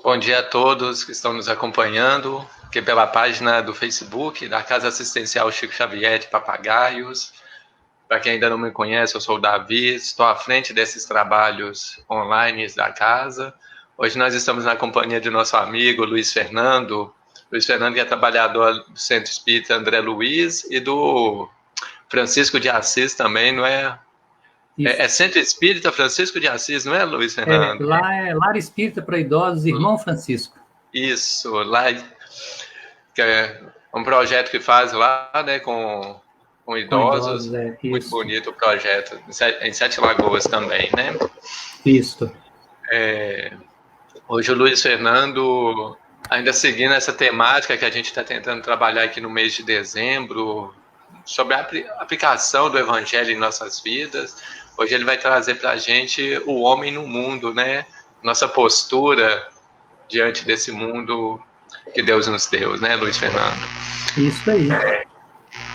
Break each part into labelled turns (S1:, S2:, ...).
S1: Bom dia a todos que estão nos acompanhando aqui pela página do Facebook da Casa Assistencial Chico Xavier de Papagaios. Para quem ainda não me conhece, eu sou o Davi, estou à frente desses trabalhos online da casa. Hoje nós estamos na companhia de nosso amigo Luiz Fernando. Luiz Fernando que é trabalhador do Centro Espírita André Luiz e do Francisco de Assis também, não é? É Centro Espírita Francisco de Assis, não é, Luiz Fernando?
S2: Lá é Lar Espírita para Idosos, Irmão Francisco.
S1: Isso, lá que é um projeto que faz lá, né, com idosos. Muito bonito o projeto, em Sete Lagoas também, né?
S2: Isso.
S1: Hoje o Luiz Fernando, ainda seguindo essa temática que a gente está tentando trabalhar aqui no mês de dezembro, sobre a aplicação do Evangelho em nossas vidas. Hoje ele vai trazer para a gente o homem no mundo, né? Nossa postura diante desse mundo que Deus nos deu, né, Luiz Fernando?
S2: Isso aí.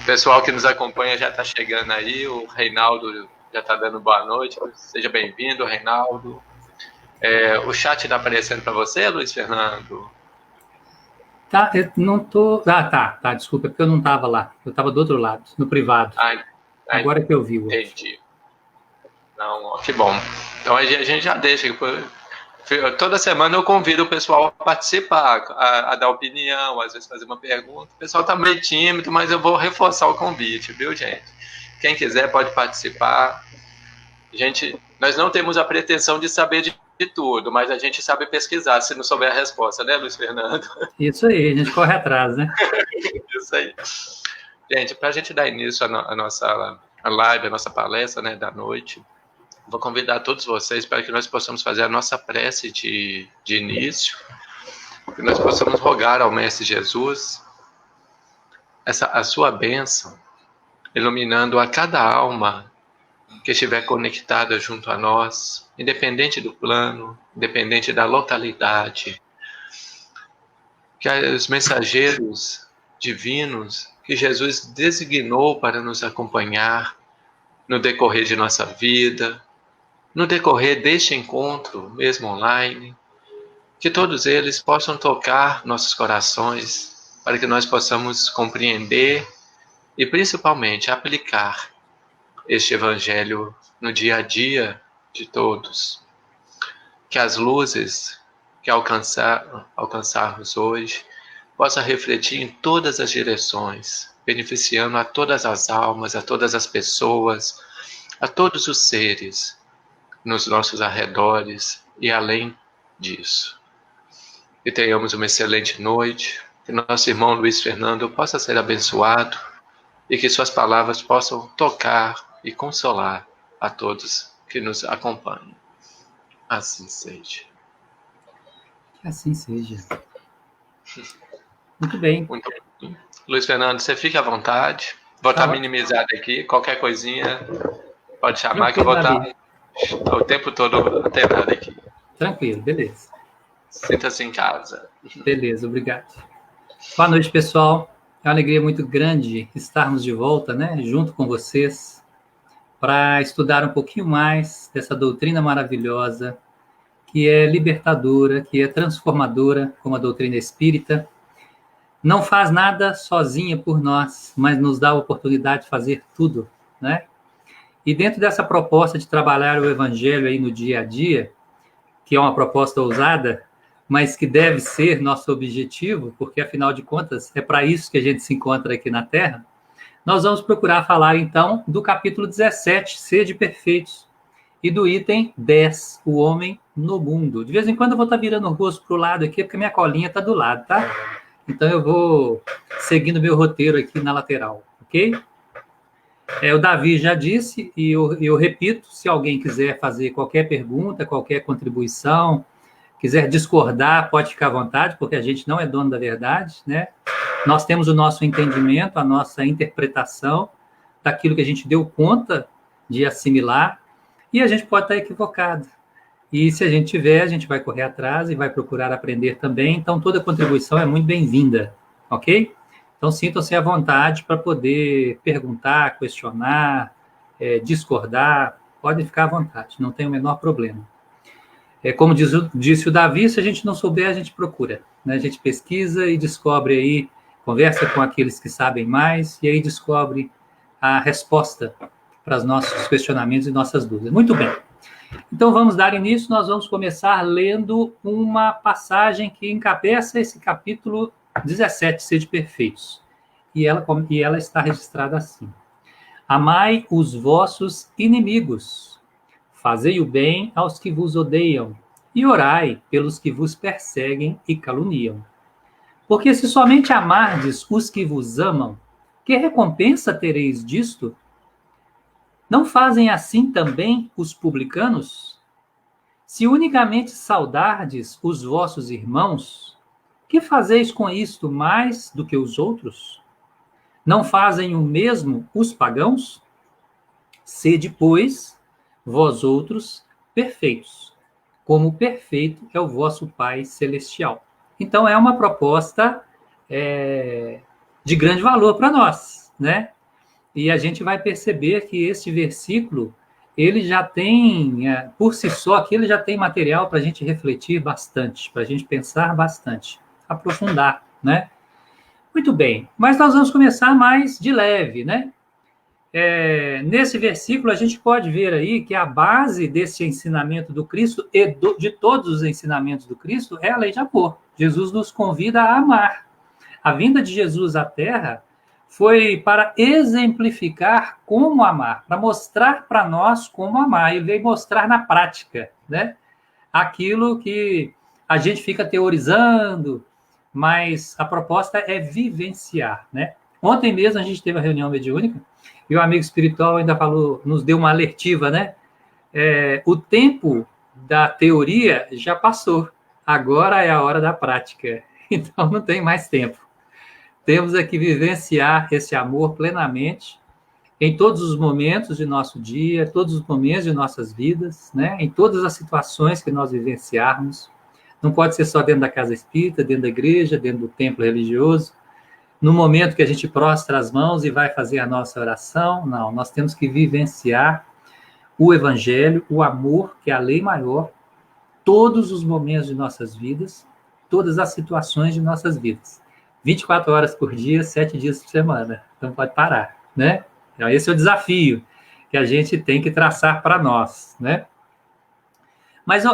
S1: O pessoal que nos acompanha já está chegando aí, o Reinaldo já está dando boa noite. Seja bem-vindo, Reinaldo. O chat está aparecendo para você, Luiz Fernando?
S2: Tá, eu não tô... Tá, desculpa, porque eu não estava lá. Eu estava do outro lado, no privado. Agora que eu vi.
S1: Entendi. Não, que bom. Então a gente já deixa. Toda semana eu convido o pessoal a participar, a dar opinião, às vezes fazer uma pergunta. O pessoal está meio tímido, mas eu vou reforçar o convite, viu, gente? Quem quiser pode participar. Gente, nós não temos a pretensão de saber de tudo, mas a gente sabe pesquisar se não souber a resposta, né, Luiz Fernando?
S2: Isso aí, a gente corre atrás, né?
S1: Isso aí. Gente, para a gente dar início à nossa live, à nossa palestra, né, da noite, vou convidar todos vocês para que nós possamos fazer a nossa prece de início, que nós possamos rogar ao Mestre Jesus a sua bênção, iluminando a cada alma que estiver conectada junto a nós, independente do plano, independente da localidade, que os mensageiros divinos que Jesus designou para nos acompanhar no decorrer de nossa vida, no decorrer deste encontro, mesmo online, que todos eles possam tocar nossos corações, para que nós possamos compreender e principalmente aplicar este Evangelho no dia a dia de todos. Que as luzes que alcançarmos hoje possam refletir em todas as direções, beneficiando a todas as almas, a todas as pessoas, a todos os seres nos nossos arredores e além disso. Que tenhamos uma excelente noite, que nosso irmão Luiz Fernando possa ser abençoado e que suas palavras possam tocar e consolar a todos que nos acompanham. Assim seja.
S2: Que assim seja. Muito bem.
S1: Muito bem. Luiz Fernando, você fica à vontade. Vou estar minimizado aqui. Qualquer coisinha pode chamar que eu vou estar o tempo todo antenado aqui.
S2: Tranquilo, beleza.
S1: Sinta-se em casa.
S2: Beleza, obrigado. Boa noite, pessoal. É uma alegria muito grande estarmos de volta, né, junto com vocês, para estudar um pouquinho mais dessa doutrina maravilhosa, que é libertadora, que é transformadora, como a doutrina espírita. Não faz nada sozinha por nós, mas nos dá a oportunidade de fazer tudo, né? E dentro dessa proposta de trabalhar o Evangelho aí no dia a dia, que é uma proposta ousada, mas que deve ser nosso objetivo, porque, afinal de contas, é para isso que a gente se encontra aqui na Terra, nós vamos procurar falar, então, do capítulo 17, Sede Perfeitos, e do item 10, O Homem no Mundo. De vez em quando eu vou estar virando o rosto para o lado aqui, porque minha colinha está do lado, tá? Então eu vou seguindo meu roteiro aqui na lateral, ok? O Davi já disse, e eu repito, se alguém quiser fazer qualquer pergunta, qualquer contribuição, quiser discordar, pode ficar à vontade, porque a gente não é dono da verdade, né? Nós temos o nosso entendimento, a nossa interpretação daquilo que a gente deu conta de assimilar, e a gente pode estar equivocado. E se a gente tiver, a gente vai correr atrás e vai procurar aprender também. Então, toda contribuição é muito bem-vinda, ok? Então, sintam-se à vontade para poder perguntar, questionar, discordar. Podem ficar à vontade, não tem o menor problema. Como disse o Davi, se a gente não souber, a gente procura, né? A gente pesquisa e descobre aí, conversa com aqueles que sabem mais, e aí descobre a resposta para os nossos questionamentos e nossas dúvidas. Muito bem. Então, vamos dar início. Nós vamos começar lendo uma passagem que encabeça esse capítulo 17, Sede Perfeitos. E ela está registrada assim: Amai os vossos inimigos, fazei o bem aos que vos odeiam, e orai pelos que vos perseguem e caluniam. Porque se somente amardes os que vos amam, que recompensa tereis disto? Não fazem assim também os publicanos? Se unicamente saudardes os vossos irmãos, que fazeis com isto mais do que os outros? Não fazem o mesmo os pagãos? Sede, pois, vós outros perfeitos, como perfeito é o vosso Pai Celestial. Então, é uma proposta de grande valor para nós, né? E a gente vai perceber que este versículo, ele já tem, por si só, aqui ele já tem material para a gente refletir bastante, para a gente pensar bastante, aprofundar, né? Muito bem, mas nós vamos começar mais de leve, né? Nesse versículo, a gente pode ver aí que a base desse ensinamento do Cristo e de todos os ensinamentos do Cristo é a lei de amor. Jesus nos convida a amar. A vinda de Jesus à Terra foi para exemplificar como amar, para mostrar para nós como amar. Ele veio mostrar na prática, né? Aquilo que a gente fica teorizando, mas a proposta é vivenciar, né? Ontem mesmo a gente teve a reunião mediúnica e o amigo espiritual ainda falou, nos deu uma alertiva, né? O tempo da teoria já passou, agora é a hora da prática, então não tem mais tempo. Temos que vivenciar esse amor plenamente em todos os momentos de nosso dia, todos os momentos de nossas vidas, né? Em todas as situações que nós vivenciarmos. Não pode ser só dentro da casa espírita, dentro da igreja, dentro do templo religioso. No momento que a gente prostra as mãos e vai fazer a nossa oração, não. Nós temos que vivenciar o Evangelho, o amor, que é a lei maior, todos os momentos de nossas vidas, todas as situações de nossas vidas. 24 horas por dia, 7 dias por semana. Não pode parar, né? Então, esse é o desafio que a gente tem que traçar para nós, né? Mas,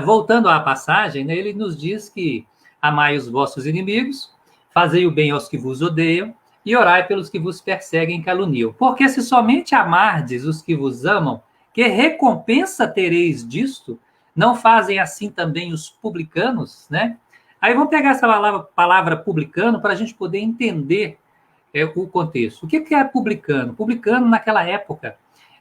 S2: voltando à passagem, né, ele nos diz que amai os vossos inimigos, fazei o bem aos que vos odeiam e orai pelos que vos perseguem e caluniam. Porque se somente amardes os que vos amam, que recompensa tereis disto? Não fazem assim também os publicanos, né? Aí vamos pegar essa palavra publicano para a gente poder entender o contexto. O que é publicano? Publicano, naquela época,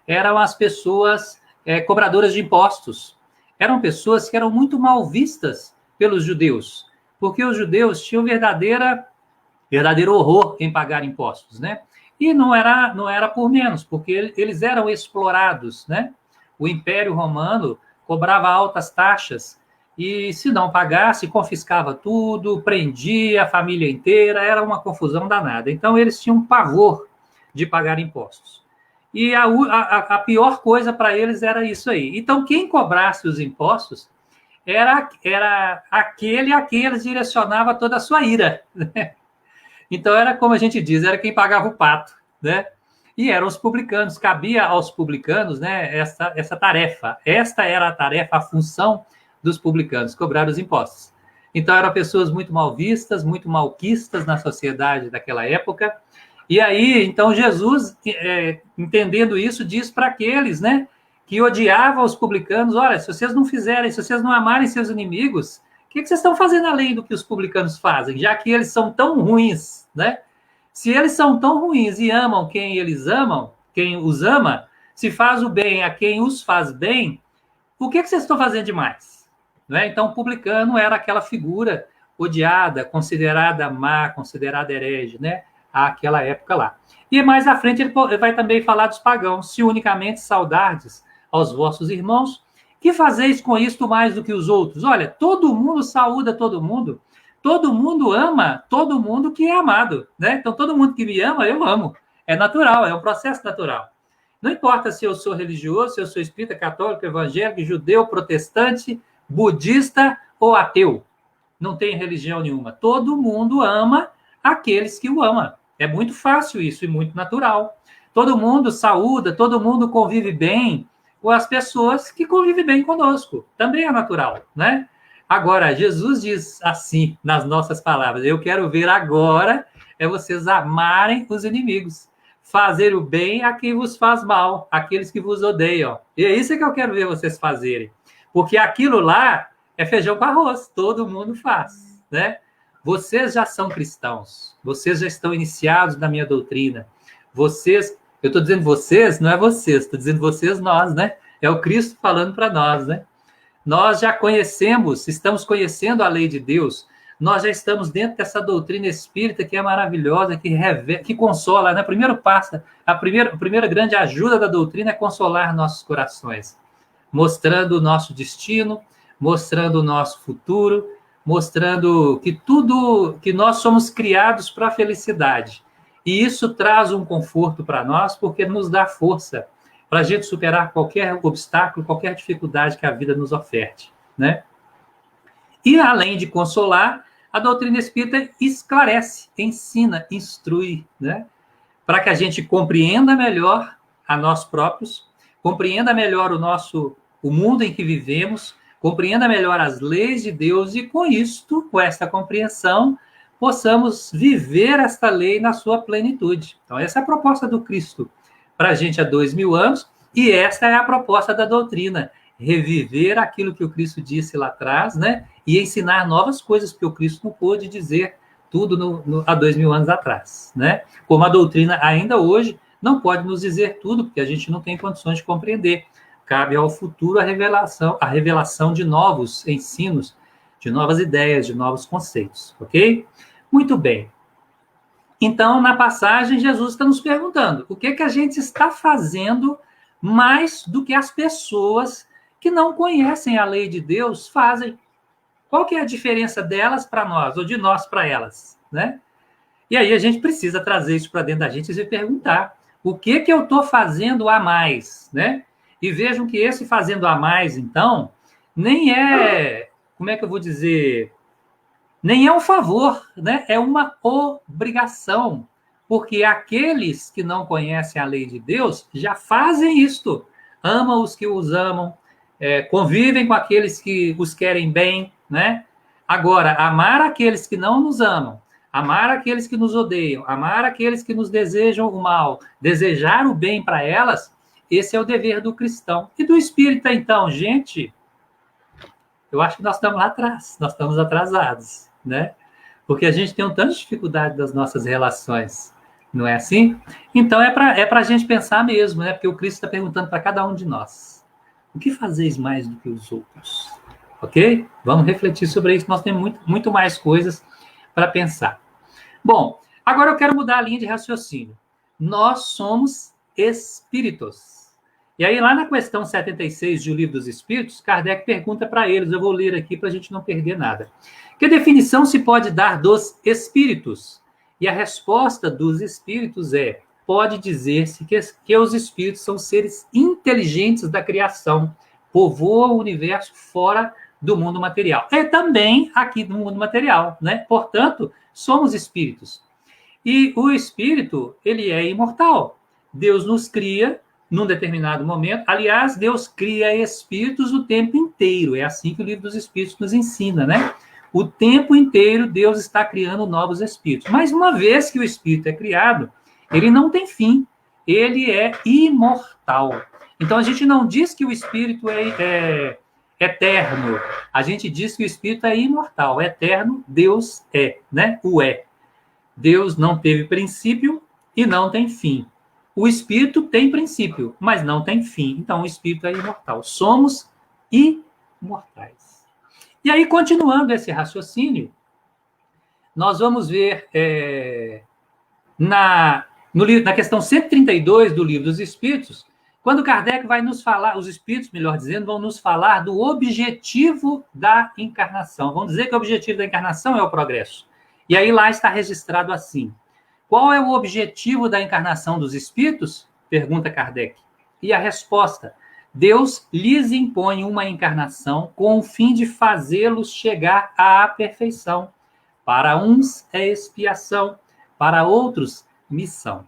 S2: eram as pessoas cobradoras de impostos. Eram pessoas que eram muito mal vistas pelos judeus, porque os judeus tinham verdadeiro horror em pagar impostos, né? E não era por menos, porque eles eram explorados, né? O Império Romano cobrava altas taxas e, se não pagasse, confiscava tudo, prendia a família inteira, era uma confusão danada. Então, eles tinham pavor de pagar impostos. E a pior coisa para eles era isso aí. Então, quem cobrasse os impostos era aquele a quem eles direcionavam toda a sua ira, né? Então, era como a gente diz, era quem pagava o pato, né? E eram os publicanos, cabia aos publicanos, né, essa tarefa. Esta era a tarefa, a função dos publicanos, cobrar os impostos. Então, eram pessoas muito mal vistas, muito malquistas na sociedade daquela época. E aí, então, Jesus, entendendo isso, diz para aqueles, né, que odiavam os publicanos: olha, se vocês não fizerem, se vocês não amarem seus inimigos, o que vocês estão fazendo além do que os publicanos fazem, já que eles são tão ruins, né? Se eles são tão ruins e amam quem eles amam, quem os ama, se faz o bem a quem os faz bem, o que vocês estão fazendo demais? Né? Então, o publicano era aquela figura odiada, considerada má, considerada herege, né? Àquela época lá. E mais à frente ele vai também falar dos pagãos: se unicamente saudardes aos vossos irmãos, que fazeis com isto mais do que os outros? Olha, todo mundo saúda todo mundo ama todo mundo que é amado, né? Então, todo mundo que me ama, eu amo. É natural, é um processo natural. Não importa se eu sou religioso, se eu sou espírita, católico, evangélico, judeu, protestante, budista ou ateu. Não tem religião nenhuma. Todo mundo ama aqueles que o amam. É muito fácil isso e muito natural. Todo mundo saúda, todo mundo convive bem com as pessoas que convivem bem conosco. Também é natural, né? Agora, Jesus diz assim, nas nossas palavras, eu quero ver agora vocês amarem os inimigos, fazer o bem a quem vos faz mal, aqueles que vos odeiam. E é isso que eu quero ver vocês fazerem. Porque aquilo lá é feijão com arroz, todo mundo faz, né? Vocês já são cristãos, vocês já estão iniciados na minha doutrina. Vocês, eu estou dizendo vocês, não é vocês, estou dizendo vocês, nós, né? É o Cristo falando para nós, né? Nós já conhecemos, estamos conhecendo a lei de Deus, nós já estamos dentro dessa doutrina espírita que é maravilhosa, que consola, né? Primeiro passo, a primeira grande ajuda da doutrina é consolar nossos corações, mostrando o nosso destino, mostrando o nosso futuro, mostrando que nós somos criados para a felicidade. E isso traz um conforto para nós, porque nos dá força para a gente superar qualquer obstáculo, qualquer dificuldade que a vida nos oferte, né? E, além de consolar, a doutrina espírita esclarece, ensina, instrui, né? Para que a gente compreenda melhor a nós próprios, compreenda melhor o mundo em que vivemos, compreenda melhor as leis de Deus e, com isto, com esta compreensão, possamos viver esta lei na sua plenitude. Então, essa é a proposta do Cristo para a gente há 2000 anos, e esta é a proposta da doutrina, reviver aquilo que o Cristo disse lá atrás, né? E ensinar novas coisas, porque o Cristo não pôde dizer tudo há 2000 anos atrás, né? Como a doutrina ainda hoje não pode nos dizer tudo, porque a gente não tem condições de compreender. Cabe ao futuro a revelação de novos ensinos, de novas ideias, de novos conceitos, ok? Muito bem. Então, na passagem, Jesus está nos perguntando o que a gente está fazendo mais do que as pessoas que não conhecem a lei de Deus fazem. Qual que é a diferença delas para nós, ou de nós para elas, né? E aí a gente precisa trazer isso para dentro da gente e se perguntar o que eu estou fazendo a mais, né? E vejam que esse fazendo a mais, então, nem é, como é que eu vou dizer, nem é um favor, né? É uma obrigação, porque aqueles que não conhecem a lei de Deus já fazem isto, amam os que os amam, convivem com aqueles que os querem bem, né? Agora, amar aqueles que não nos amam, amar aqueles que nos odeiam, amar aqueles que nos desejam o mal, desejar o bem para elas, esse é o dever do cristão. E do espírita, então, gente, eu acho que nós estamos lá atrás, nós estamos atrasados, né? Porque a gente tem um tanto de dificuldade das nossas relações, não é assim? Então, é para a gente pensar mesmo, né? Porque o Cristo está perguntando para cada um de nós, o que fazeis mais do que os outros? Ok? Vamos refletir sobre isso, nós temos muito mais coisas para pensar. Bom, agora eu quero mudar a linha de raciocínio. Nós somos espíritos. E aí, lá na questão 76 do Livro dos Espíritos, Kardec pergunta para eles, eu vou ler aqui para a gente não perder nada. Que definição se pode dar dos espíritos? E a resposta dos espíritos é, pode dizer-se que os espíritos são seres inteligentes da criação, povoam o universo fora do mundo material. É também aqui no mundo material, né? Portanto, somos espíritos. E o espírito, ele é imortal. Deus nos cria num determinado momento. Aliás, Deus cria espíritos o tempo inteiro. É assim que o Livro dos Espíritos nos ensina, né? O tempo inteiro Deus está criando novos espíritos. Mas uma vez que o espírito é criado, ele não tem fim. Ele é imortal. Então, a gente não diz que o espírito é eterno. A gente diz que o espírito é imortal. Eterno, Deus é, né? O é. Deus não teve princípio e não tem fim. O espírito tem princípio, mas não tem fim. Então, o espírito é imortal. Somos imortais. E aí, continuando esse raciocínio, nós vamos ver na questão 132 do Livro dos Espíritos, quando Kardec vai nos falar, os espíritos, melhor dizendo, vão nos falar do objetivo da encarnação. Vão dizer que o objetivo da encarnação é o progresso. E aí lá está registrado assim. Qual é o objetivo da encarnação dos espíritos? Pergunta Kardec. E a resposta, Deus lhes impõe uma encarnação com o fim de fazê-los chegar à perfeição. Para uns é expiação, para outros, missão.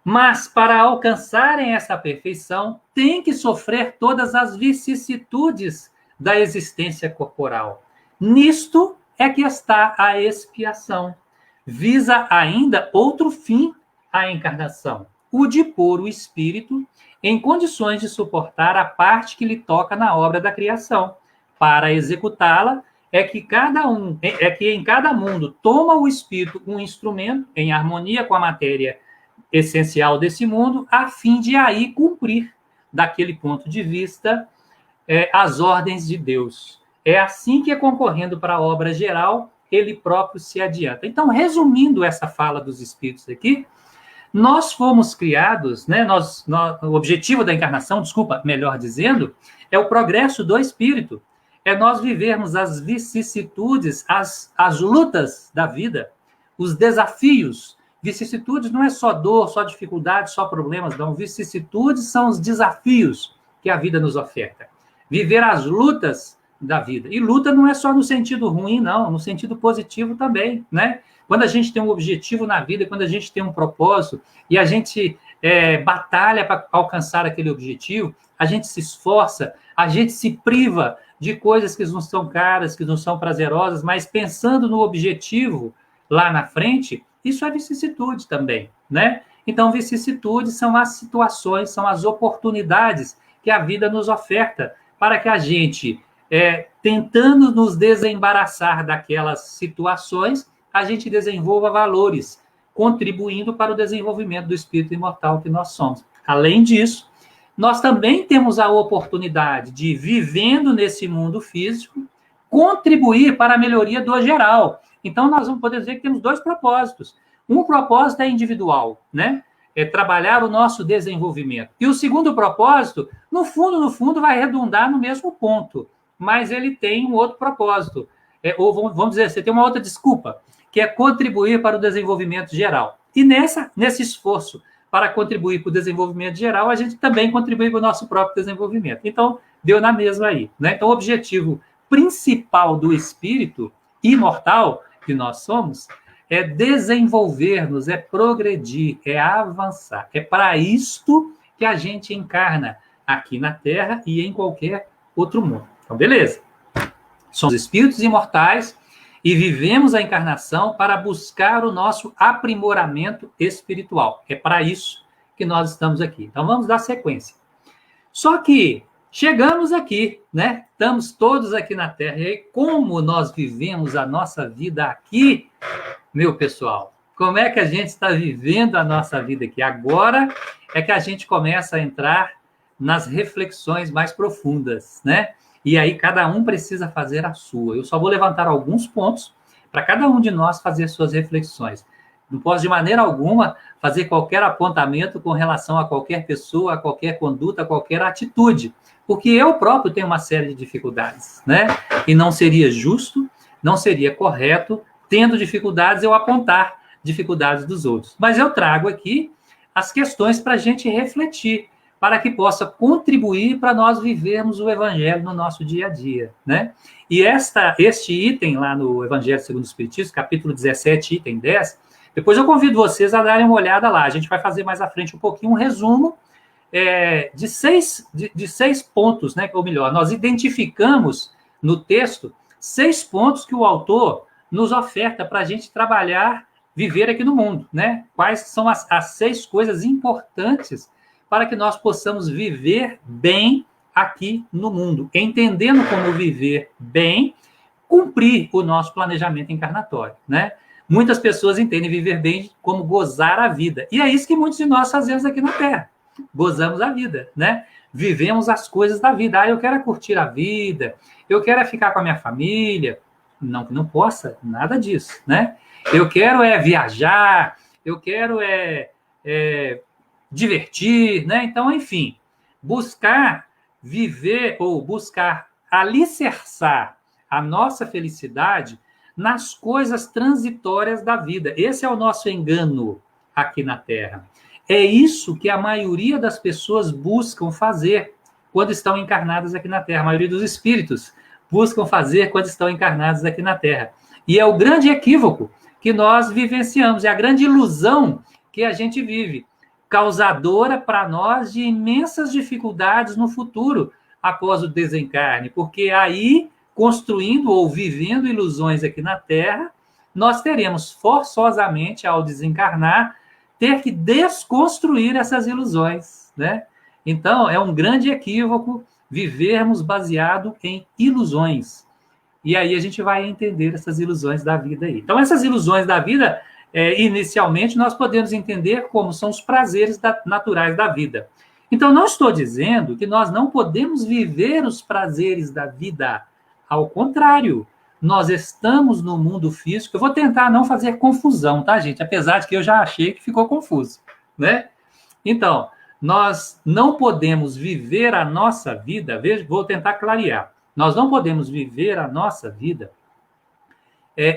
S2: Mas para alcançarem essa perfeição, têm que sofrer todas as vicissitudes da existência corporal. Nisto é que está a expiação. Visa ainda outro fim a encarnação, o de pôr o espírito em condições de suportar a parte que lhe toca na obra da criação. Para executá-la, é que em cada mundo toma o espírito um instrumento em harmonia com a matéria essencial desse mundo, a fim de aí cumprir, daquele ponto de vista, as ordens de Deus. É assim que, concorrendo para a obra geral, ele próprio se adianta. Então, resumindo essa fala dos espíritos aqui, nós fomos criados, né? O objetivo da encarnação, melhor dizendo, é o progresso do espírito. É nós vivermos as vicissitudes, as lutas da vida, os desafios. Vicissitudes não é só dor, só dificuldade, só problemas, não. Vicissitudes são os desafios que a vida nos oferta. Viver as lutas da vida. E luta não é só no sentido ruim, não, no sentido positivo também, né? Quando a gente tem um objetivo na vida, quando a gente tem um propósito e a gente batalha para alcançar aquele objetivo, a gente se esforça, a gente se priva de coisas que não são caras, que não são prazerosas, mas pensando no objetivo lá na frente, isso é vicissitude também, né? Então, vicissitudes são as situações, são as oportunidades que a vida nos oferta para que a gente, tentando nos desembaraçar daquelas situações, a gente desenvolva valores, contribuindo para o desenvolvimento do espírito imortal que nós somos. Além disso, nós também temos a oportunidade de, vivendo nesse mundo físico, contribuir para a melhoria do geral. Então, nós vamos poder dizer que temos dois propósitos. Um propósito é individual, né? É trabalhar o nosso desenvolvimento. E o segundo propósito, no fundo, vai redundar no mesmo ponto, mas ele tem um outro propósito. Ou vamos dizer, você tem uma outra desculpa, que é contribuir para o desenvolvimento geral. E nesse esforço para contribuir para o desenvolvimento geral, a gente também contribui para o nosso próprio desenvolvimento. Então, deu na mesma aí, né? Então, o objetivo principal do espírito imortal que nós somos é desenvolver-nos, é progredir, é avançar. É para isto que a gente encarna aqui na Terra e em qualquer outro mundo. Então, beleza. Somos espíritos imortais e vivemos a encarnação para buscar o nosso aprimoramento espiritual. É para isso que nós estamos aqui. Então, vamos dar sequência. Só que chegamos aqui, né? Estamos todos aqui na Terra. E aí, como nós vivemos a nossa vida aqui, meu pessoal? Como é que a gente está vivendo a nossa vida aqui? Agora é que a gente começa a entrar nas reflexões mais profundas, né? E aí cada um precisa fazer a sua. Eu só vou levantar alguns pontos para cada um de nós fazer suas reflexões. Não posso, de maneira alguma, fazer qualquer apontamento com relação a qualquer pessoa, a qualquer conduta, a qualquer atitude, porque eu próprio tenho uma série de dificuldades, né? E não seria justo, não seria correto, tendo dificuldades, eu apontar dificuldades dos outros. Mas eu trago aqui as questões para a gente refletir, para que possa contribuir para nós vivermos o Evangelho no nosso dia a dia, né? E este item lá no Evangelho segundo o Espiritismo, capítulo 17, item 10, depois eu convido vocês a darem uma olhada lá. A gente vai fazer mais à frente um pouquinho um resumo de seis pontos, né? Ou melhor, nós identificamos no texto 6 pontos que o autor nos oferta para a gente trabalhar, viver aqui no mundo, né? Quais são as 6 coisas importantes para que nós possamos viver bem aqui no mundo, entendendo como viver bem, cumprir o nosso planejamento encarnatório, né? Muitas pessoas entendem viver bem como gozar a vida. E é isso que muitos de nós fazemos aqui na Terra. Gozamos a vida, né? Vivemos as coisas da vida. Ah, eu quero curtir a vida, eu quero ficar com a minha família. Não que não possa, nada disso, né? Eu quero viajar, eu quero divertir, né? Então, enfim, buscar viver ou buscar alicerçar a nossa felicidade nas coisas transitórias da vida. Esse é o nosso engano aqui na Terra. É isso que a maioria das pessoas buscam fazer quando estão encarnados aqui na Terra. A maioria dos espíritos buscam fazer quando estão encarnados aqui na Terra. E é o grande equívoco que nós vivenciamos, é a grande ilusão que a gente vive, causadora para nós de imensas dificuldades no futuro, após o desencarne, porque aí, construindo ou vivendo ilusões aqui na Terra, nós teremos forçosamente, ao desencarnar, ter que desconstruir essas ilusões, né? Então, é um grande equívoco vivermos baseado em ilusões. E aí a gente vai entender essas ilusões da vida aí. Então, essas ilusões da vida, inicialmente, nós podemos entender como são os prazeres naturais da vida. Então, não estou dizendo que nós não podemos viver os prazeres da vida. Ao contrário, nós estamos no mundo físico. Eu vou tentar não fazer confusão, tá, gente? Apesar de que eu já achei que ficou confuso, né? Então, nós não podemos viver a nossa vida, veja, vou tentar clarear. Nós não podemos viver a nossa vida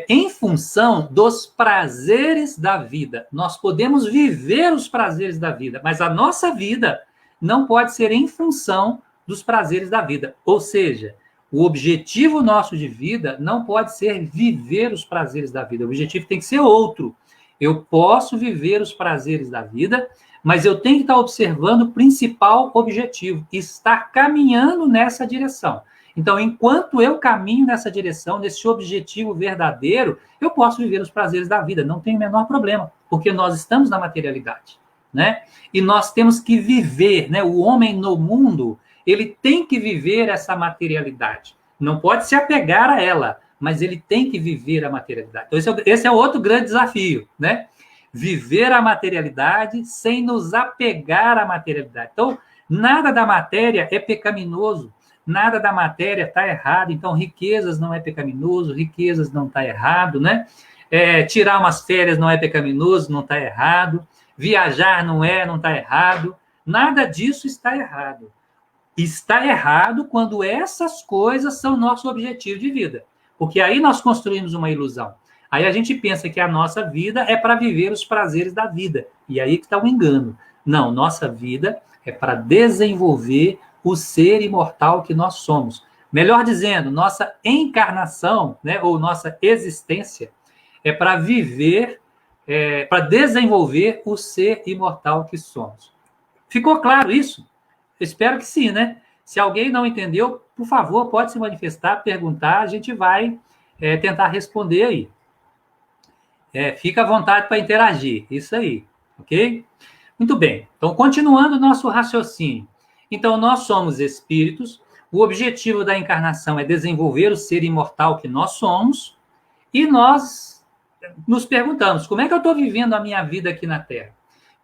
S2: em função dos prazeres da vida. Nós podemos viver os prazeres da vida, mas a nossa vida não pode ser em função dos prazeres da vida. Ou seja, o objetivo nosso de vida não pode ser viver os prazeres da vida. O objetivo tem que ser outro. Eu posso viver os prazeres da vida, mas eu tenho que estar observando o principal objetivo, estar caminhando nessa direção. Então, enquanto eu caminho nessa direção, nesse objetivo verdadeiro, eu posso viver os prazeres da vida, não tem o menor problema, porque nós estamos na materialidade, né? E nós temos que viver, né? O homem no mundo, ele tem que viver essa materialidade. Não pode se apegar a ela, mas ele tem que viver a materialidade. Então, esse é outro grande desafio, né? Viver a materialidade sem nos apegar à materialidade. Então, nada da matéria é pecaminoso, nada da matéria está errado. Então, riquezas não é pecaminoso, riquezas não está errado, né? Tirar umas férias não é pecaminoso, não está errado. Viajar não está errado. Nada disso está errado. Está errado quando essas coisas são nosso objetivo de vida. Porque aí nós construímos uma ilusão. Aí a gente pensa que a nossa vida é para viver os prazeres da vida. E aí que está o engano. Não, nossa vida é para desenvolver o ser imortal que nós somos. Melhor dizendo, nossa encarnação, né, ou nossa existência, é para viver, para desenvolver o ser imortal que somos. Ficou claro isso? Eu espero que sim, né? Se alguém não entendeu, por favor, pode se manifestar, perguntar, a gente vai tentar responder aí. Fica à vontade para interagir, isso aí, ok? Muito bem, então continuando o nosso raciocínio. Então, nós somos espíritos, o objetivo da encarnação é desenvolver o ser imortal que nós somos, e nós nos perguntamos, como é que eu estou vivendo a minha vida aqui na Terra?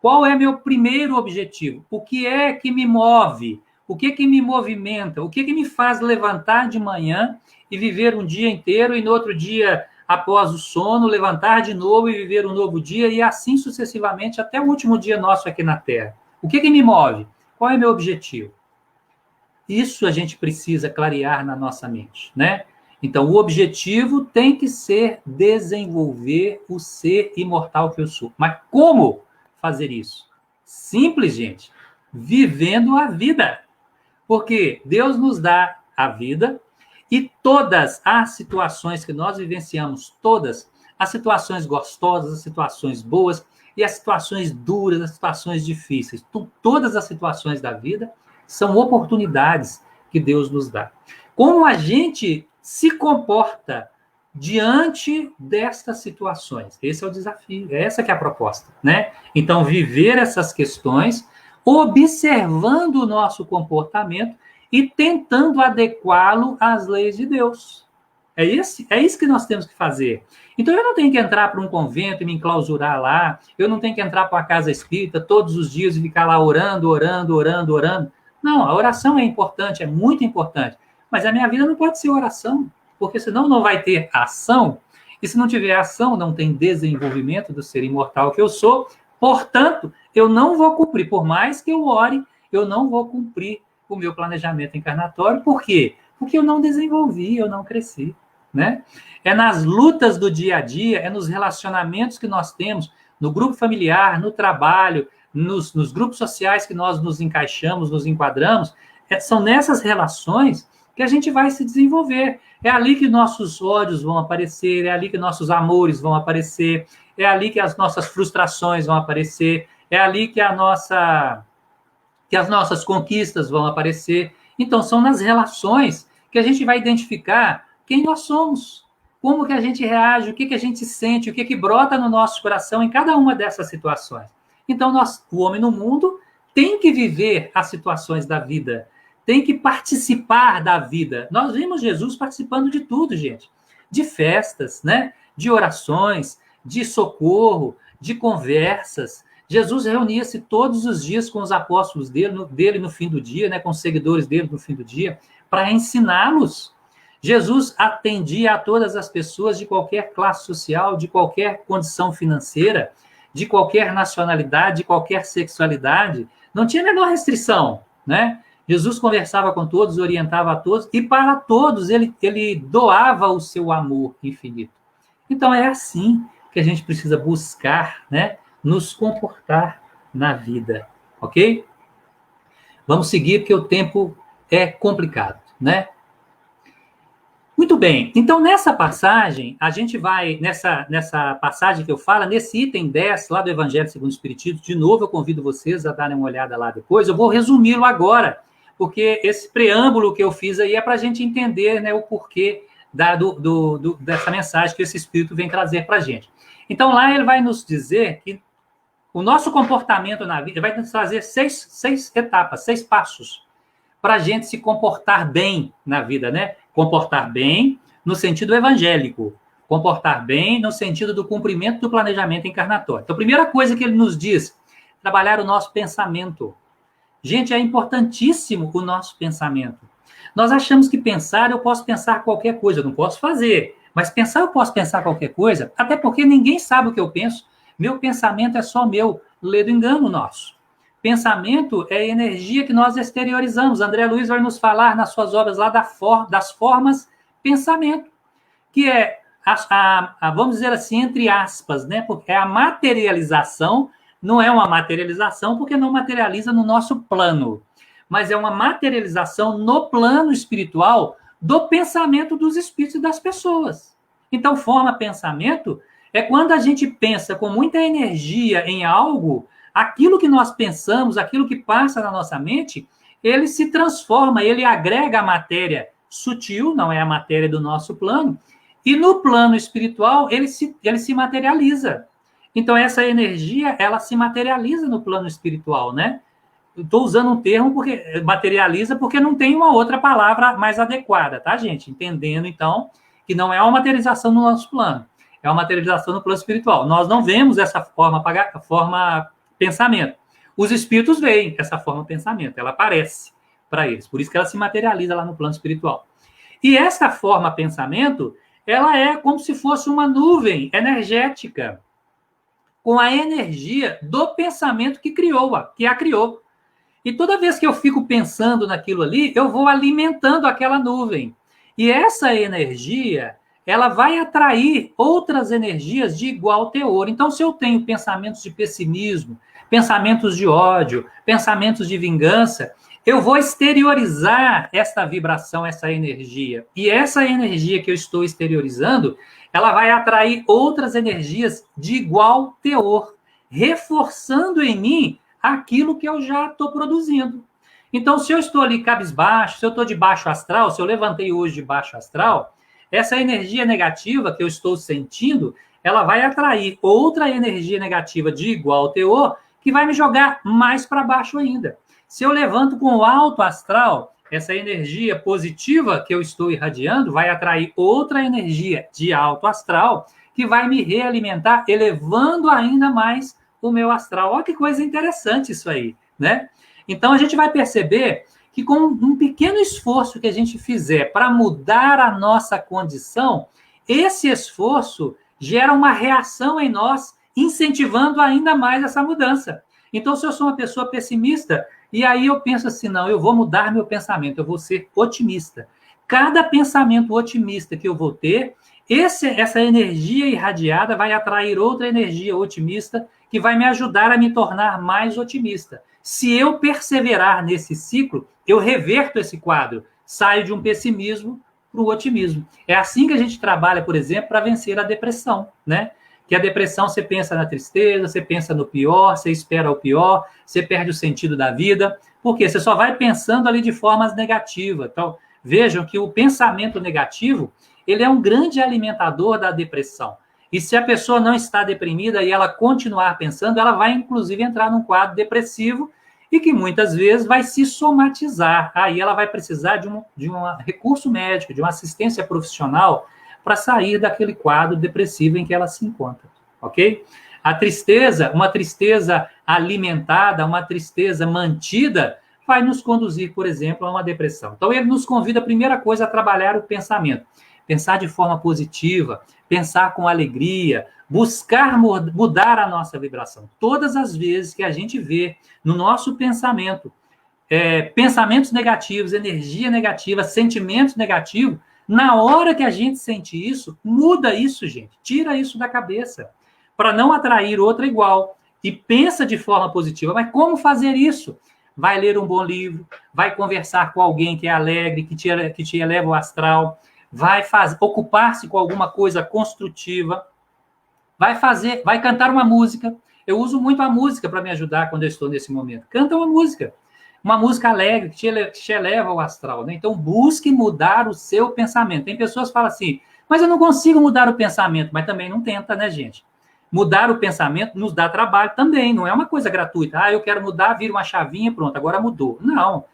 S2: Qual é meu primeiro objetivo? O que é que me move? O que me movimenta? O que me faz levantar de manhã e viver um dia inteiro, e no outro dia, após o sono, levantar de novo e viver um novo dia, e assim sucessivamente até o último dia nosso aqui na Terra? O que me move? Qual é meu objetivo? Isso a gente precisa clarear na nossa mente, né? Então, o objetivo tem que ser desenvolver o ser imortal que eu sou. Mas como fazer isso? Simples, gente. Vivendo a vida. Porque Deus nos dá a vida e todas as situações que nós vivenciamos, todas as situações gostosas, as situações boas e as situações duras, as situações difíceis, todas as situações da vida são oportunidades que Deus nos dá. Como a gente se comporta diante destas situações? Esse é o desafio, essa que é a proposta, né? Então, viver essas questões, observando o nosso comportamento e tentando adequá-lo às leis de Deus. É isso que nós temos que fazer. Então, eu não tenho que entrar para um convento e me enclausurar lá, eu não tenho que entrar para uma casa espírita todos os dias e ficar lá orando. Não, a oração é importante, é muito importante, mas a minha vida não pode ser oração, porque senão não vai ter ação, e se não tiver ação, não tem desenvolvimento do ser imortal que eu sou, portanto, eu não vou cumprir, por mais que eu ore, eu não vou cumprir o meu planejamento encarnatório. Por quê? Porque eu não desenvolvi, eu não cresci, né? É nas lutas do dia a dia, é nos relacionamentos que nós temos, no grupo familiar, no trabalho, nos grupos sociais que nós nos encaixamos, nos enquadramos, são nessas relações que a gente vai se desenvolver. É ali que nossos ódios vão aparecer, é ali que nossos amores vão aparecer, é ali que as nossas frustrações vão aparecer, é ali que as nossas conquistas vão aparecer. Então, são nas relações que a gente vai identificar quem nós somos, como que a gente reage, o que a gente sente, o que brota no nosso coração em cada uma dessas situações. Então, o homem no mundo tem que viver as situações da vida, tem que participar da vida. Nós vimos Jesus participando de tudo, gente. De festas, né? De orações, de socorro, de conversas. Jesus reunia-se todos os dias com os apóstolos dele no fim do dia, né? Com os seguidores dele no fim do dia, para ensiná-los. Jesus atendia a todas as pessoas de qualquer classe social, de qualquer condição financeira, de qualquer nacionalidade, de qualquer sexualidade. Não tinha a menor restrição, né? Jesus conversava com todos, orientava a todos, e para todos ele doava o seu amor infinito. Então, é assim que a gente precisa buscar, né, nos comportar na vida, ok? Vamos seguir, porque o tempo é complicado, né? Muito bem, então nessa passagem, a gente vai, nessa passagem que eu falo, nesse item 10, lá do Evangelho segundo o Espiritismo, de novo eu convido vocês a darem uma olhada lá depois, eu vou resumi-lo agora, porque esse preâmbulo que eu fiz aí é para a gente entender, né, o porquê dessa mensagem que esse Espírito vem trazer para a gente. Então lá ele vai nos dizer que o nosso comportamento na vida, vai nos trazer seis etapas, 6 passos, para a gente se comportar bem na vida, né? Comportar bem no sentido evangélico, comportar bem no sentido do cumprimento do planejamento encarnatório. Então, a primeira coisa que ele nos diz, trabalhar o nosso pensamento. Gente, é importantíssimo o nosso pensamento. Nós achamos que pensar, eu posso pensar qualquer coisa, eu não posso fazer, mas pensar, eu posso pensar qualquer coisa, até porque ninguém sabe o que eu penso. Meu pensamento é só meu, lê do engano nosso. Pensamento é energia que nós exteriorizamos. André Luiz vai nos falar nas suas obras lá das formas pensamento, que é, vamos dizer assim, entre aspas, né? Porque é a materialização, não é uma materialização porque não materializa no nosso plano, mas é uma materialização no plano espiritual do pensamento dos espíritos e das pessoas. Então, forma pensamento é quando a gente pensa com muita energia em algo, aquilo que nós pensamos, aquilo que passa na nossa mente, ele se transforma, ele agrega a matéria sutil, não é a matéria do nosso plano, e no plano espiritual ele se materializa. Então essa energia, ela se materializa no plano espiritual, né? Estou usando um termo porque materializa porque não tem uma outra palavra mais adequada, tá, gente? Entendendo, então, que não é uma materialização no nosso plano, é uma materialização no plano espiritual. Nós não vemos essa forma pensamento. Os espíritos veem essa forma pensamento, ela aparece para eles, por isso que ela se materializa lá no plano espiritual. E essa forma pensamento, ela é como se fosse uma nuvem energética, com a energia do pensamento que a criou. E toda vez que eu fico pensando naquilo ali, eu vou alimentando aquela nuvem. E essa energia, ela vai atrair outras energias de igual teor. Então, se eu tenho pensamentos de pessimismo, pensamentos de ódio, pensamentos de vingança, eu vou exteriorizar essa vibração, essa energia. E essa energia que eu estou exteriorizando, ela vai atrair outras energias de igual teor, reforçando em mim aquilo que eu já estou produzindo. Então, se eu estou ali cabisbaixo, se eu estou de baixo astral, se eu levantei hoje de baixo astral, essa energia negativa que eu estou sentindo, ela vai atrair outra energia negativa de igual teor, que vai me jogar mais para baixo ainda. Se eu levanto com o alto astral, essa energia positiva que eu estou irradiando vai atrair outra energia de alto astral, que vai me realimentar, elevando ainda mais o meu astral. Olha que coisa interessante isso aí, né? Então, a gente vai perceber que com um pequeno esforço que a gente fizer para mudar a nossa condição, esse esforço gera uma reação em nós, incentivando ainda mais essa mudança. Então, se eu sou uma pessoa pessimista, e aí eu penso assim, não, eu vou mudar meu pensamento, eu vou ser otimista. Cada pensamento otimista que eu vou ter, essa energia irradiada vai atrair outra energia otimista que vai me ajudar a me tornar mais otimista. Se eu perseverar nesse ciclo, eu reverto esse quadro, saio de um pessimismo para o otimismo. É assim que a gente trabalha, por exemplo, para vencer a depressão, né? Que a depressão, você pensa na tristeza, você pensa no pior, você espera o pior, você perde o sentido da vida. Por quê? Você só vai pensando ali de formas negativas. Então, vejam que o pensamento negativo, ele é um grande alimentador da depressão. E se a pessoa não está deprimida e ela continuar pensando, ela vai, inclusive, entrar num quadro depressivo e que muitas vezes vai se somatizar. Aí ela vai precisar de um recurso médico, de uma assistência profissional para sair daquele quadro depressivo em que ela se encontra, ok? A tristeza, uma tristeza alimentada, uma tristeza mantida, vai nos conduzir, por exemplo, a uma depressão. Então, ele nos convida, a primeira coisa, a trabalhar o pensamento. Pensar de forma positiva, pensar com alegria, buscar mudar a nossa vibração. Todas as vezes que a gente vê no nosso pensamento pensamentos negativos, energia negativa, sentimentos negativos, na hora que a gente sente isso, muda isso, gente. Tira isso da cabeça, para não atrair outra igual. E pensa de forma positiva. Mas como fazer isso? Vai ler um bom livro, vai conversar com alguém que é alegre, que te eleva o astral, vai ocupar-se com alguma coisa construtiva, vai cantar uma música. Eu uso muito a música para me ajudar quando eu estou nesse momento. Canta uma música alegre, que te eleva ao astral, né? Então, busque mudar o seu pensamento. Tem pessoas que falam assim, mas eu não consigo mudar o pensamento, mas também não tenta, né, gente? Mudar o pensamento nos dá trabalho também, não é uma coisa gratuita. Ah, eu quero mudar, vira uma chavinha, pronto, agora mudou. Não.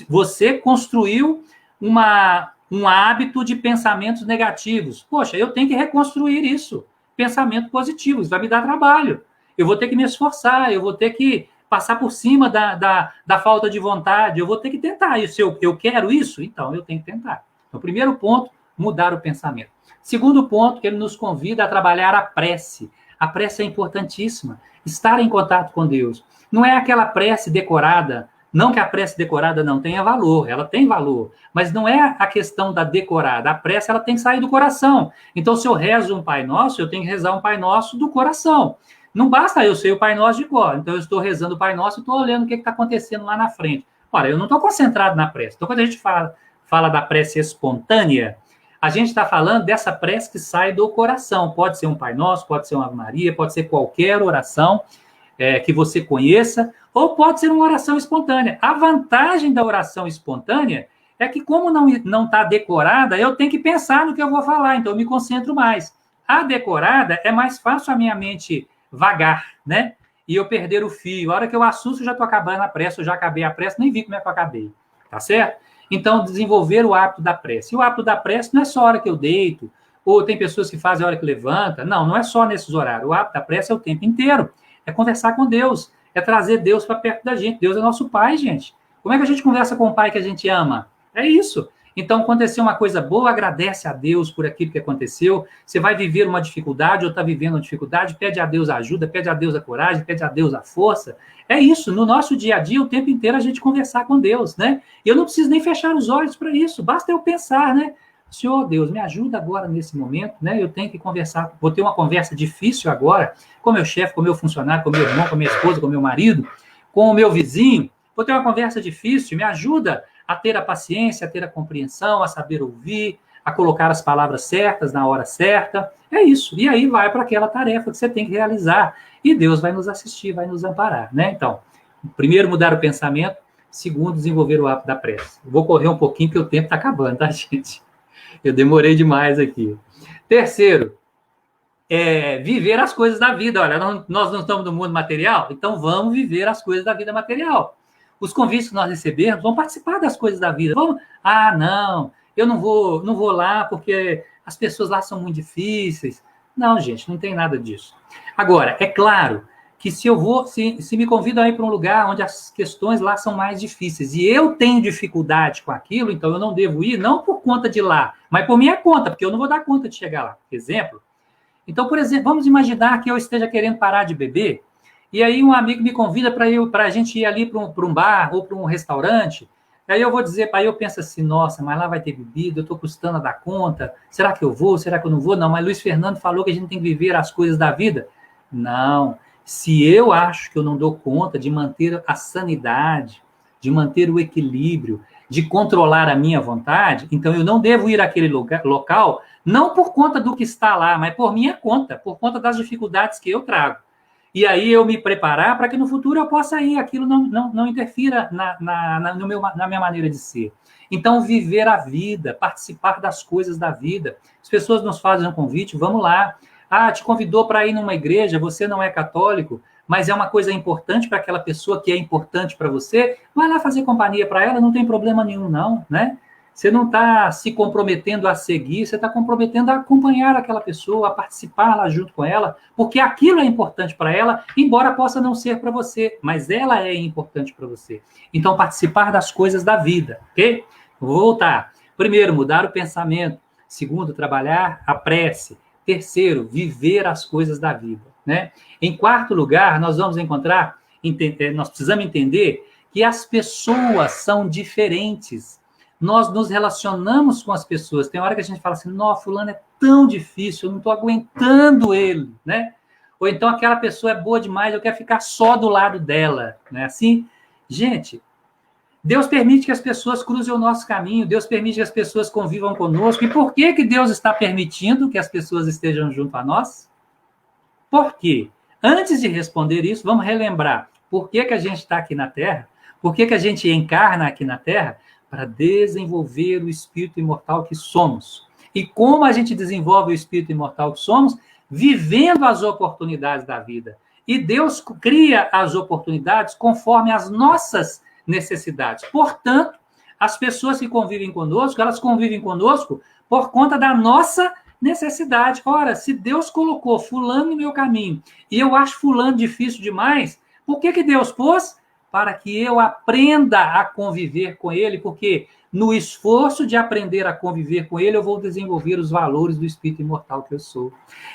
S2: Você construiu um hábito de pensamentos negativos. Poxa, eu tenho que reconstruir isso. Pensamento positivo, isso vai me dar trabalho. Eu vou ter que me esforçar, eu vou ter que passar por cima da falta de vontade, eu vou ter que tentar isso. Eu quero isso? Então, eu tenho que tentar. Então, primeiro ponto, mudar o pensamento. Segundo ponto, que ele nos convida a trabalhar a prece. A prece é importantíssima. Estar em contato com Deus. Não é aquela prece decorada, não que a prece decorada não tenha valor, ela tem valor, mas não é a questão da decorada. A prece, ela tem que sair do coração. Então, se eu rezo um Pai Nosso, eu tenho que rezar um Pai Nosso do coração. Não basta eu ser o Pai Nosso de cor. Então, eu estou rezando o Pai Nosso e estou olhando o que está acontecendo lá na frente. Ora, eu não estou concentrado na prece. Então, quando a gente fala da prece espontânea, a gente está falando dessa prece que sai do coração. Pode ser um Pai Nosso, pode ser uma Ave Maria, pode ser qualquer oração que você conheça, ou pode ser uma oração espontânea. A vantagem da oração espontânea é que, como não está decorada, eu tenho que pensar no que eu vou falar, então eu me concentro mais. A decorada é mais fácil a minha mente vagar, né? E eu perder o fio. A hora que eu assusto, eu já estou acabando a prece, eu já acabei a prece, nem vi como é que eu acabei. Tá certo? Então, desenvolver o hábito da prece. E o hábito da prece não é só a hora que eu deito, ou tem pessoas que fazem a hora que levanta. Não, não é só nesses horários. O hábito da prece é o tempo inteiro. É conversar com Deus. É trazer Deus para perto da gente. Deus é nosso Pai, gente. Como é que a gente conversa com o Pai que a gente ama? É isso. Então, aconteceu uma coisa boa, agradece a Deus por aquilo que aconteceu. Você vai viver uma dificuldade ou está vivendo uma dificuldade, pede a Deus a ajuda, pede a Deus a coragem, pede a Deus a força. É isso, no nosso dia a dia, o tempo inteiro, a gente conversar com Deus, né? E eu não preciso nem fechar os olhos para isso, basta eu pensar, né? Senhor Deus, me ajuda agora nesse momento, né? Eu tenho que conversar, vou ter uma conversa difícil agora com meu chefe, com meu funcionário, com meu irmão, com minha esposa, com meu marido, com o meu vizinho. Vou ter uma conversa difícil, me ajuda a ter a paciência, a ter a compreensão, a saber ouvir, a colocar as palavras certas na hora certa. É isso. E aí vai para aquela tarefa que você tem que realizar. E Deus vai nos assistir, vai nos amparar, né? Então, primeiro, mudar o pensamento. Segundo, desenvolver o hábito da prece. Vou correr um pouquinho, porque o tempo está acabando, tá, gente? Eu demorei demais aqui. Terceiro, viver as coisas da vida. Olha, nós não estamos no mundo material, então vamos viver as coisas da vida material. Os convites que nós recebemos vão participar das coisas da vida. Não, eu não vou lá porque as pessoas lá são muito difíceis. Não, gente, não tem nada disso. Agora, é claro que se me convidam a ir para um lugar onde as questões lá são mais difíceis e eu tenho dificuldade com aquilo, então eu não devo ir, não por conta de lá, mas por minha conta, porque eu não vou dar conta de chegar lá. Exemplo? Então, por exemplo, vamos imaginar que eu esteja querendo parar de beber e aí um amigo me convida para a gente ir ali para um bar ou para um restaurante. Aí eu vou dizer, aí eu penso assim, nossa, mas lá vai ter bebida, eu estou custando a dar conta, será que eu vou, será que eu não vou? Não, mas Luiz Fernando falou que a gente tem que viver as coisas da vida. Não, Se eu acho que eu não dou conta de manter a sanidade, de manter o equilíbrio, de controlar a minha vontade, então eu não devo ir àquele local, não por conta do que está lá, mas por minha conta, por conta das dificuldades que eu trago. E aí eu me preparar para que no futuro eu possa ir, aquilo não interfira na minha maneira de ser. Então, viver a vida, participar das coisas da vida. As pessoas nos fazem um convite, vamos lá. Ah, te convidou para ir numa igreja, você não é católico, mas é uma coisa importante para aquela pessoa que é importante para você, vai lá fazer companhia para ela, não tem problema nenhum, não, né? Você não está se comprometendo a seguir, você está comprometendo a acompanhar aquela pessoa, a participar lá junto com ela, porque aquilo é importante para ela, embora possa não ser para você, mas ela é importante para você. Então, participar das coisas da vida, ok? Vou voltar. Primeiro, mudar o pensamento. Segundo, trabalhar a prece. Terceiro, viver as coisas da vida, né? Em quarto lugar, nós vamos encontrar, nós precisamos entender que as pessoas são diferentes. Nós nos relacionamos com as pessoas. Tem hora que a gente fala assim, nossa, fulano é tão difícil, eu não estou aguentando ele, né? Ou então aquela pessoa é boa demais, eu quero ficar só do lado dela, né? Assim, gente, Deus permite que as pessoas cruzem o nosso caminho, Deus permite que as pessoas convivam conosco. E por que Deus está permitindo que as pessoas estejam junto a nós? Por quê? Antes de responder isso, vamos relembrar por que a gente está aqui na Terra, por que a gente encarna aqui na Terra, para desenvolver o espírito imortal que somos. E como a gente desenvolve o espírito imortal que somos? Vivendo as oportunidades da vida. E Deus cria as oportunidades conforme as nossas necessidades. Portanto, as pessoas que convivem conosco, elas convivem conosco por conta da nossa necessidade. Ora, se Deus colocou fulano no meu caminho e eu acho fulano difícil demais, por que Deus pôs? Para que eu aprenda a conviver com ele, porque no esforço de aprender a conviver com ele, eu vou desenvolver os valores do espírito imortal que eu sou.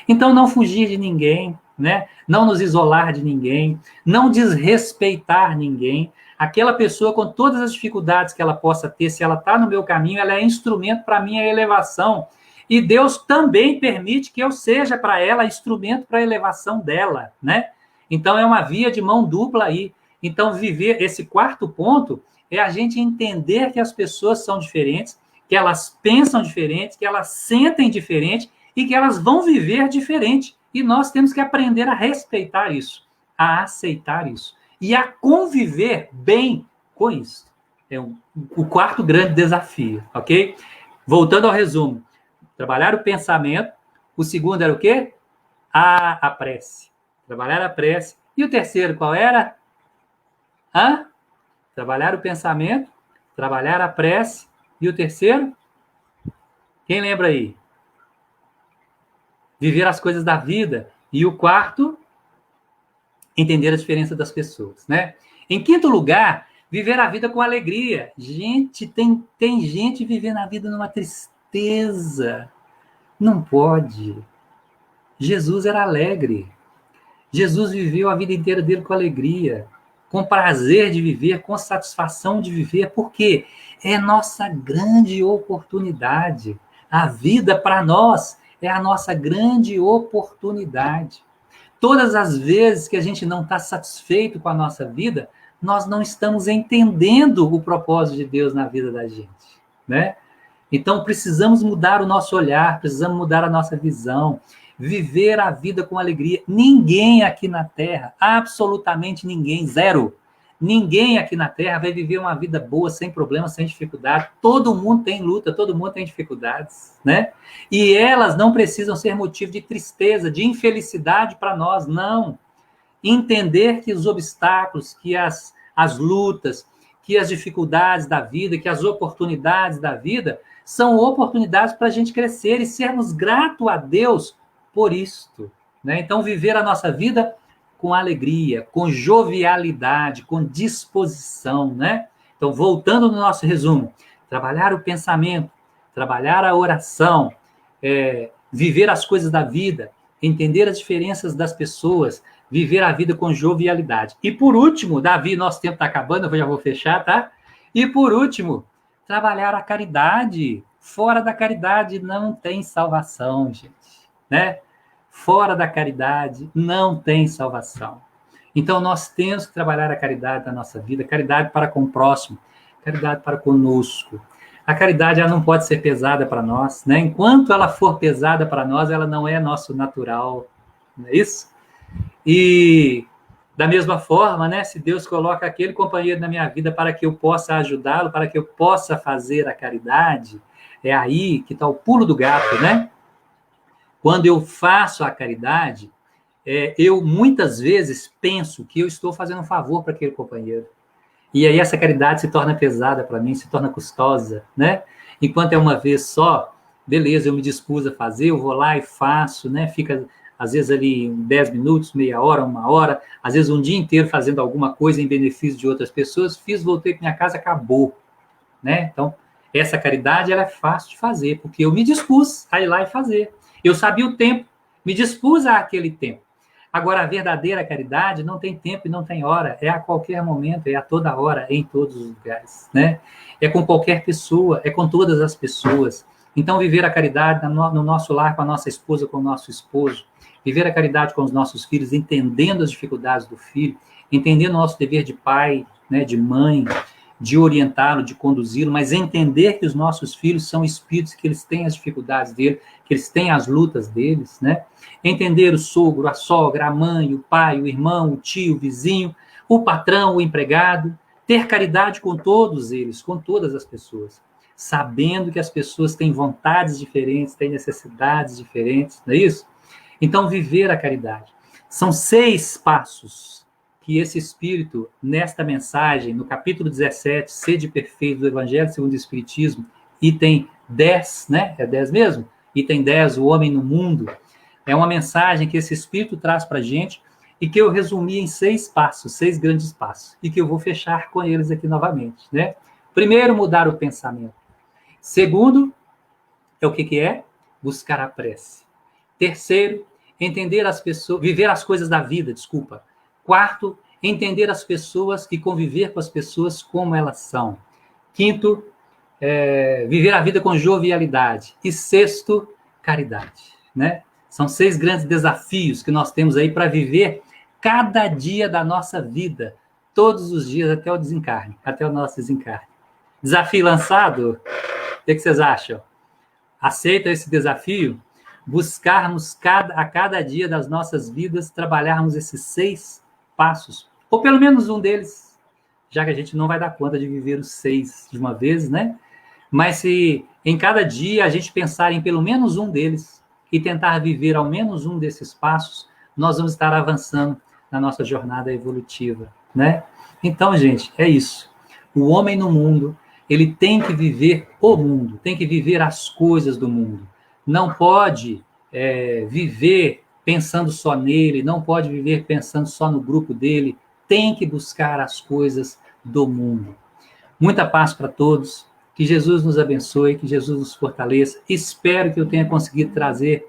S2: Então, não fugir de ninguém, né? Não nos isolar de ninguém, não desrespeitar ninguém. Aquela pessoa, com todas as dificuldades que ela possa ter, se ela está no meu caminho, ela é instrumento para a minha elevação. E Deus também permite que eu seja para ela instrumento para a elevação dela, né? Então, é uma via de mão dupla aí. Então, viver esse quarto ponto é a gente entender que as pessoas são diferentes, que elas pensam diferente, que elas sentem diferente e que elas vão viver diferente. E nós temos que aprender a respeitar isso, a aceitar isso e a conviver bem com isso. É o quarto grande desafio, ok? Voltando ao resumo. Trabalhar o pensamento. O segundo era o quê? A prece. Trabalhar a prece. E o terceiro qual era? Trabalhar o pensamento, trabalhar a prece. E o terceiro? Quem lembra aí? Viver as coisas da vida. E o quarto? Entender a diferença das pessoas, né? Em quinto lugar, viver a vida com alegria. Gente, tem gente vivendo a vida numa tristeza. Não pode. Jesus era alegre. Jesus viveu a vida inteira dele com alegria, com prazer de viver, com satisfação de viver, porque é nossa grande oportunidade. A vida, para nós, é a nossa grande oportunidade. Todas as vezes que a gente não está satisfeito com a nossa vida, nós não estamos entendendo o propósito de Deus na vida da gente, né? Então, precisamos mudar o nosso olhar, precisamos mudar a nossa visão, viver a vida com alegria. Ninguém aqui na Terra, absolutamente ninguém, zero. Ninguém aqui na Terra vai viver uma vida boa, sem problemas, sem dificuldade. Todo mundo tem luta, todo mundo tem dificuldades, né? E elas não precisam ser motivo de tristeza, de infelicidade para nós, não. Entender que os obstáculos, que as lutas, que as dificuldades da vida, que as oportunidades da vida são oportunidades para a gente crescer e sermos gratos a Deus por isto, né? Então, viver a nossa vida com alegria, com jovialidade, com disposição, né? Então, voltando no nosso resumo, trabalhar o pensamento, trabalhar a oração, viver as coisas da vida, entender as diferenças das pessoas, viver a vida com jovialidade. E por último, Davi, nosso tempo está acabando, eu já vou fechar, tá? E por último, trabalhar a caridade. Fora da caridade não tem salvação, gente, né? Fora da caridade não tem salvação. Então, nós temos que trabalhar a caridade na nossa vida, caridade para com o próximo, caridade para conosco. A caridade ela não pode ser pesada para nós, né? Enquanto ela for pesada para nós, ela não é nosso natural, não é isso? E, da mesma forma, né, se Deus coloca aquele companheiro na minha vida para que eu possa ajudá-lo, para que eu possa fazer a caridade, é aí que está o pulo do gato, né? Quando eu faço a caridade, eu muitas vezes penso que eu estou fazendo um favor para aquele companheiro. E aí essa caridade se torna pesada para mim, se torna custosa, né? Enquanto é uma vez só, beleza, eu me dispus a fazer, eu vou lá e faço, né? Fica, às vezes, ali 10 minutos, meia hora, uma hora, às vezes um dia inteiro fazendo alguma coisa em benefício de outras pessoas, fiz, voltei para minha casa, acabou, né? Então, essa caridade, ela é fácil de fazer, porque eu me dispus a ir lá e fazer. Eu sabia o tempo, me dispus a aquele tempo. Agora, a verdadeira caridade não tem tempo e não tem hora, é a qualquer momento, é a toda hora, em todos os lugares, né? É com qualquer pessoa, é com todas as pessoas. Então, viver a caridade no nosso lar, com a nossa esposa, com o nosso esposo, viver a caridade com os nossos filhos, entendendo as dificuldades do filho, entendendo o nosso dever de pai, né, de mãe, de orientá-lo, de conduzi-lo, mas entender que os nossos filhos são espíritos, que eles têm as dificuldades dele, que eles têm as lutas deles, né? Entender o sogro, a sogra, a mãe, o pai, o irmão, o tio, o vizinho, o patrão, o empregado, ter caridade com todos eles, com todas as pessoas, sabendo que as pessoas têm vontades diferentes, têm necessidades diferentes, não é isso? Então, viver a caridade. São 6 passos que esse Espírito, nesta mensagem, no capítulo 17, Sede Perfeito do Evangelho segundo o Espiritismo, item 10, né? É 10 mesmo? Item 10, o homem no mundo. É uma mensagem que esse Espírito traz para a gente e que eu resumi em 6 passos, 6 grandes passos, e que eu vou fechar com eles aqui novamente, né? Primeiro, mudar o pensamento. Segundo, é o que é? Buscar a prece. Terceiro, entender as pessoas, viver as coisas da vida, desculpa. Quarto, entender as pessoas e conviver com as pessoas como elas são. Quinto, viver a vida com jovialidade. E sexto, caridade, né? São 6 grandes desafios que nós temos aí para viver cada dia da nossa vida, todos os dias até o desencarne, até o nosso desencarne. Desafio lançado? O que vocês acham? Aceita esse desafio? Buscarmos a cada dia das nossas vidas, trabalharmos esses 6 passos, ou pelo menos um deles, já que a gente não vai dar conta de viver os 6 de uma vez, né? Mas se em cada dia a gente pensar em pelo menos um deles e tentar viver ao menos um desses passos, nós vamos estar avançando na nossa jornada evolutiva, né? Então, gente, é isso. O homem no mundo, ele tem que viver o mundo, tem que viver as coisas do mundo. Não pode viver pensando só nele, não pode viver pensando só no grupo dele, tem que buscar as coisas do mundo. Muita paz para todos, que Jesus nos abençoe, que Jesus nos fortaleça. Espero que eu tenha conseguido trazer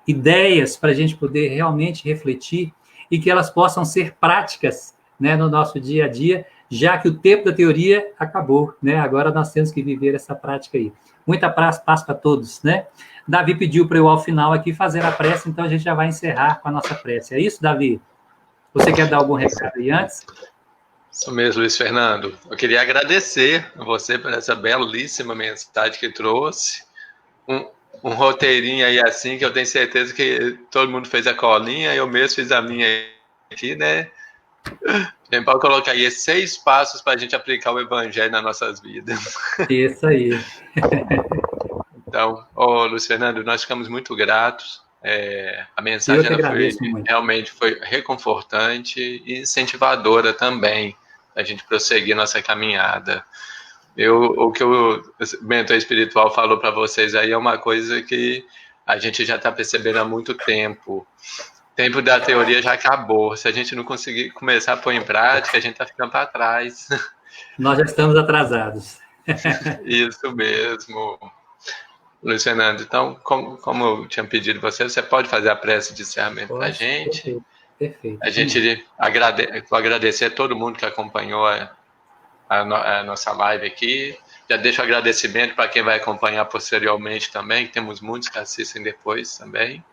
S2: ideias para a gente poder realmente refletir e que elas possam ser práticas, né, no nosso dia a dia, já que o tempo da teoria acabou, né? Agora nós temos que viver essa prática aí. Muita paz para todos, né? Davi pediu para eu, ao final aqui, fazer a prece, então a gente já vai encerrar com a nossa prece. É isso, Davi? Você quer dar algum recado aí antes?
S1: Isso mesmo, Luiz Fernando. Eu queria agradecer a você por essa belíssima mensagem que trouxe. Um roteirinho aí assim, que eu tenho certeza que todo mundo fez a colinha, eu mesmo fiz a minha aqui, né? Tem para colocar aí 6 passos para a gente aplicar o evangelho nas nossas vidas.
S2: Isso aí.
S1: Então, Luiz Fernando, nós ficamos muito gratos. A mensagem realmente foi reconfortante e incentivadora também, a gente prosseguir nossa caminhada. O que o mentor espiritual falou para vocês aí é uma coisa que a gente já está percebendo há muito tempo. O tempo da teoria já acabou. Se a gente não conseguir começar a pôr em prática, a gente está ficando para trás.
S2: Nós já estamos atrasados.
S1: Isso mesmo. Luiz Fernando, então, como eu tinha pedido você pode fazer a prece de encerramento para a gente.
S2: Perfeito.
S1: A gente agradecer a todo mundo que acompanhou a nossa live aqui. Já deixo agradecimento para quem vai acompanhar posteriormente também, que temos muitos que assistem depois também.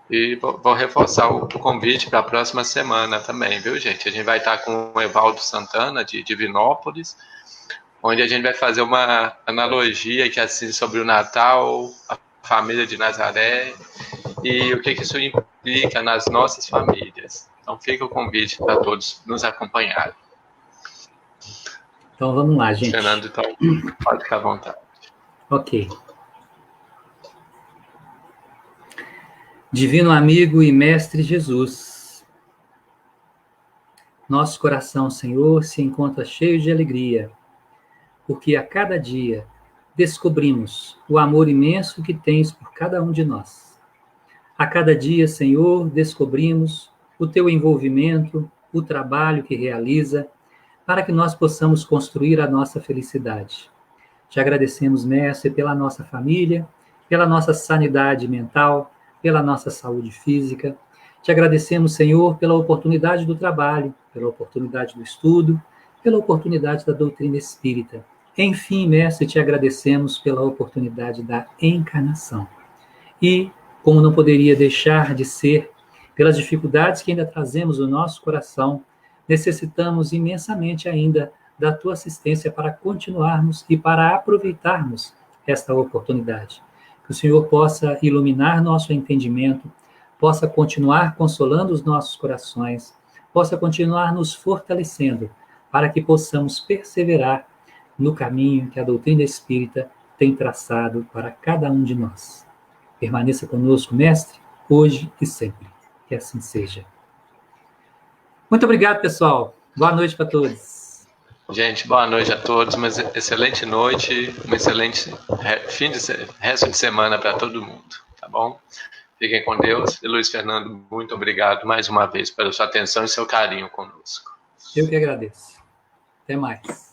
S1: E vou reforçar o convite para a próxima semana também, viu, gente? A gente vai estar com o Evaldo Santana, de Divinópolis, onde a gente vai fazer uma analogia que assim sobre o Natal, a família de Nazaré e o que isso implica nas nossas famílias. Então fica o convite para todos nos acompanharem.
S2: Então vamos lá, gente.
S1: Fernando, então pode ficar à vontade.
S2: Ok. Divino amigo e mestre Jesus, nosso coração, Senhor, se encontra cheio de alegria, porque a cada dia descobrimos o amor imenso que tens por cada um de nós. A cada dia, Senhor, descobrimos o teu envolvimento, o trabalho que realiza, para que nós possamos construir a nossa felicidade. Te agradecemos, Mestre, pela nossa família, pela nossa sanidade mental, pela nossa saúde física. Te agradecemos, Senhor, pela oportunidade do trabalho, pela oportunidade do estudo, pela oportunidade da doutrina espírita. Enfim, Mestre, te agradecemos pela oportunidade da encarnação. E, como não poderia deixar de ser, pelas dificuldades que ainda trazemos no nosso coração, necessitamos imensamente ainda da tua assistência para continuarmos e para aproveitarmos esta oportunidade. Que o Senhor possa iluminar nosso entendimento, possa continuar consolando os nossos corações, possa continuar nos fortalecendo, para que possamos perseverar no caminho que a doutrina espírita tem traçado para cada um de nós. Permaneça conosco, Mestre, hoje e sempre. Que assim seja. Muito obrigado, pessoal. Boa noite para todos.
S1: Gente, boa noite a todos, uma excelente noite, um excelente resto de semana para todo mundo, tá bom? Fiquem com Deus. E Luiz Fernando, muito obrigado mais uma vez pela sua atenção e seu carinho conosco.
S2: Eu que agradeço. Até mais.